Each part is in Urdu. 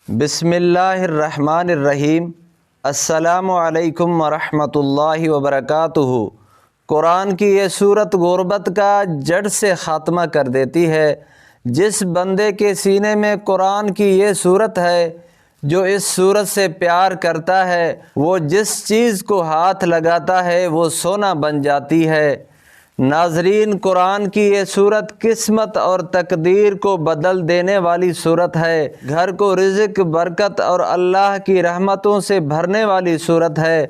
بسم اللہ الرحمن الرحیم۔ السلام علیکم ورحمۃ اللہ وبرکاتہ۔ قرآن کی یہ صورت غربت کا جڑ سے خاتمہ کر دیتی ہے۔ جس بندے کے سینے میں قرآن کی یہ صورت ہے، جو اس صورت سے پیار کرتا ہے، وہ جس چیز کو ہاتھ لگاتا ہے وہ سونا بن جاتی ہے۔ ناظرین، قرآن کی یہ صورت قسمت اور تقدیر کو بدل دینے والی صورت ہے۔ گھر کو رزق، برکت اور اللہ کی رحمتوں سے بھرنے والی صورت ہے۔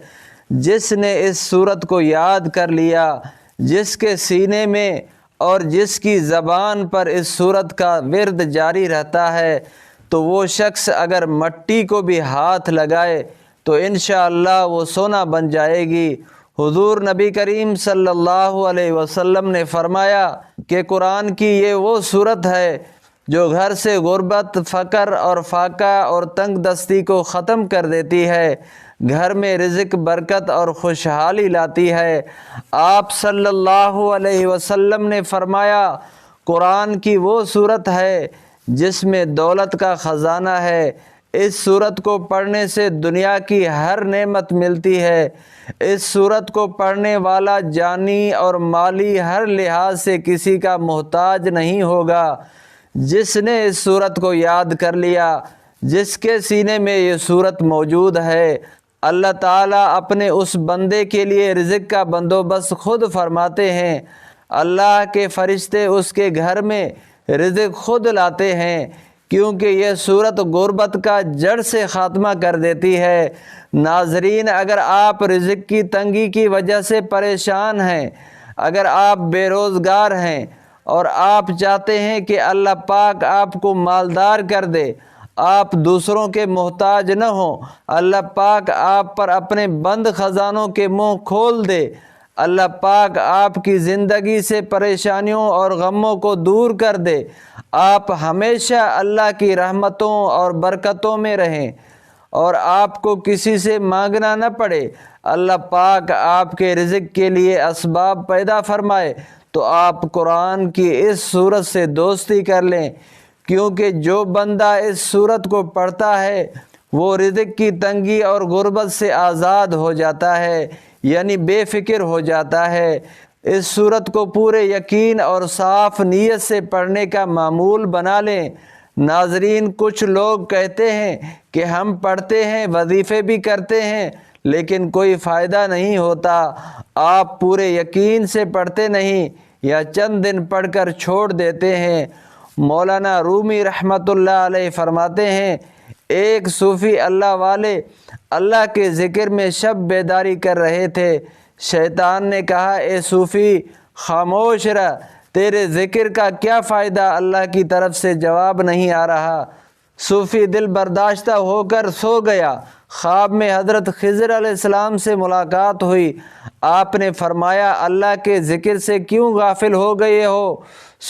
جس نے اس صورت کو یاد کر لیا، جس کے سینے میں اور جس کی زبان پر اس صورت کا ورد جاری رہتا ہے، تو وہ شخص اگر مٹی کو بھی ہاتھ لگائے تو انشاءاللہ وہ سونا بن جائے گی۔ حضور نبی کریم صلی اللہ علیہ وسلم نے فرمایا کہ قرآن کی یہ وہ صورت ہے جو گھر سے غربت، فقر اور فاقہ اور تنگ دستی کو ختم کر دیتی ہے، گھر میں رزق، برکت اور خوشحالی لاتی ہے۔ آپ صلی اللہ علیہ وسلم نے فرمایا، قرآن کی وہ صورت ہے جس میں دولت کا خزانہ ہے۔ اس صورت کو پڑھنے سے دنیا کی ہر نعمت ملتی ہے۔ اس صورت کو پڑھنے والا جانی اور مالی ہر لحاظ سے کسی کا محتاج نہیں ہوگا۔ جس نے اس صورت کو یاد کر لیا، جس کے سینے میں یہ صورت موجود ہے، اللہ تعالیٰ اپنے اس بندے کے لیے رزق کا بندوبست خود فرماتے ہیں۔ اللہ کے فرشتے اس کے گھر میں رزق خود لاتے ہیں، کیونکہ یہ صورت غربت کا جڑ سے خاتمہ کر دیتی ہے۔ ناظرین، اگر آپ رزق کی تنگی کی وجہ سے پریشان ہیں، اگر آپ بے روزگار ہیں اور آپ چاہتے ہیں کہ اللہ پاک آپ کو مالدار کر دے، آپ دوسروں کے محتاج نہ ہوں، اللہ پاک آپ پر اپنے بند خزانوں کے منہ کھول دے، اللہ پاک آپ کی زندگی سے پریشانیوں اور غموں کو دور کر دے، آپ ہمیشہ اللہ کی رحمتوں اور برکتوں میں رہیں اور آپ کو کسی سے مانگنا نہ پڑے، اللہ پاک آپ کے رزق کے لیے اسباب پیدا فرمائے، تو آپ قرآن کی اس صورت سے دوستی کر لیں، کیونکہ جو بندہ اس صورت کو پڑھتا ہے وہ رزق کی تنگی اور غربت سے آزاد ہو جاتا ہے، یعنی بے فکر ہو جاتا ہے۔ اس صورت کو پورے یقین اور صاف نیت سے پڑھنے کا معمول بنا لیں۔ ناظرین، کچھ لوگ کہتے ہیں کہ ہم پڑھتے ہیں، وظیفے بھی کرتے ہیں، لیکن کوئی فائدہ نہیں ہوتا۔ آپ پورے یقین سے پڑھتے نہیں یا چند دن پڑھ کر چھوڑ دیتے ہیں۔ مولانا رومی رحمۃ اللہ علیہ فرماتے ہیں، ایک صوفی اللہ والے اللہ کے ذکر میں شب بیداری کر رہے تھے۔ شیطان نے کہا، اے صوفی، خاموش رہ، تیرے ذکر کا کیا فائدہ، اللہ کی طرف سے جواب نہیں آ رہا۔ صوفی دل برداشتہ ہو کر سو گیا۔ خواب میں حضرت خضر علیہ السلام سے ملاقات ہوئی۔ آپ نے فرمایا، اللہ کے ذکر سے کیوں غافل ہو گئے ہو؟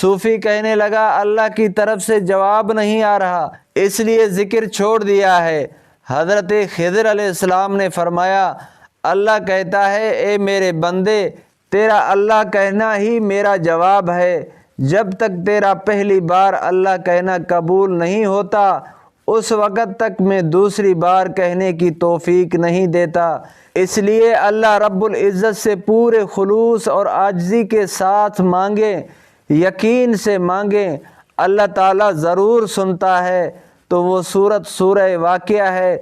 صوفی کہنے لگا، اللہ کی طرف سے جواب نہیں آ رہا، اس لیے ذکر چھوڑ دیا ہے۔ حضرت خضر علیہ السلام نے فرمایا، اللہ کہتا ہے، اے میرے بندے، تیرا اللہ کہنا ہی میرا جواب ہے۔ جب تک تیرا پہلی بار اللہ کہنا قبول نہیں ہوتا، اس وقت تک میں دوسری بار کہنے کی توفیق نہیں دیتا۔ اس لیے اللہ رب العزت سے پورے خلوص اور عاجزی کے ساتھ مانگیں، یقین سے مانگیں، اللہ تعالیٰ ضرور سنتا ہے۔ تو وہ صورت سورہ واقعہ ہے،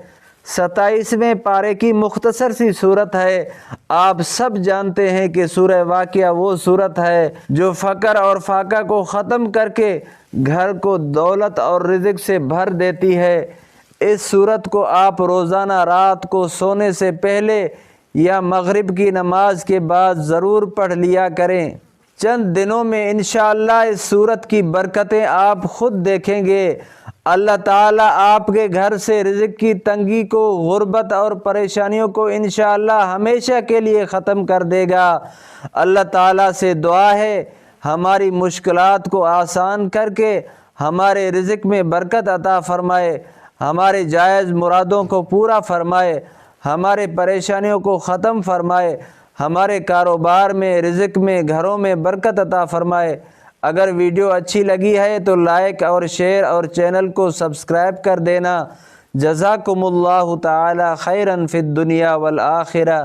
27ویں پارے کی مختصر سی صورت ہے۔ آپ سب جانتے ہیں کہ سورہ واقعہ وہ صورت ہے جو فقر اور فاقہ کو ختم کر کے گھر کو دولت اور رزق سے بھر دیتی ہے۔ اس صورت کو آپ روزانہ رات کو سونے سے پہلے یا مغرب کی نماز کے بعد ضرور پڑھ لیا کریں۔ چند دنوں میں انشاءاللہ اس صورت کی برکتیں آپ خود دیکھیں گے۔ اللہ تعالیٰ آپ کے گھر سے رزق کی تنگی کو، غربت اور پریشانیوں کو انشاءاللہ ہمیشہ کے لیے ختم کر دے گا۔ اللہ تعالیٰ سے دعا ہے، ہماری مشکلات کو آسان کر کے ہمارے رزق میں برکت عطا فرمائے، ہمارے جائز مرادوں کو پورا فرمائے، ہمارے پریشانیوں کو ختم فرمائے، ہمارے کاروبار میں، رزق میں، گھروں میں برکت عطا فرمائے۔ اگر ویڈیو اچھی لگی ہے تو لائک اور شیئر اور چینل کو سبسکرائب کر دینا۔ جزاکم اللہ تعالی خیرا فی الدنیا والآخرہ۔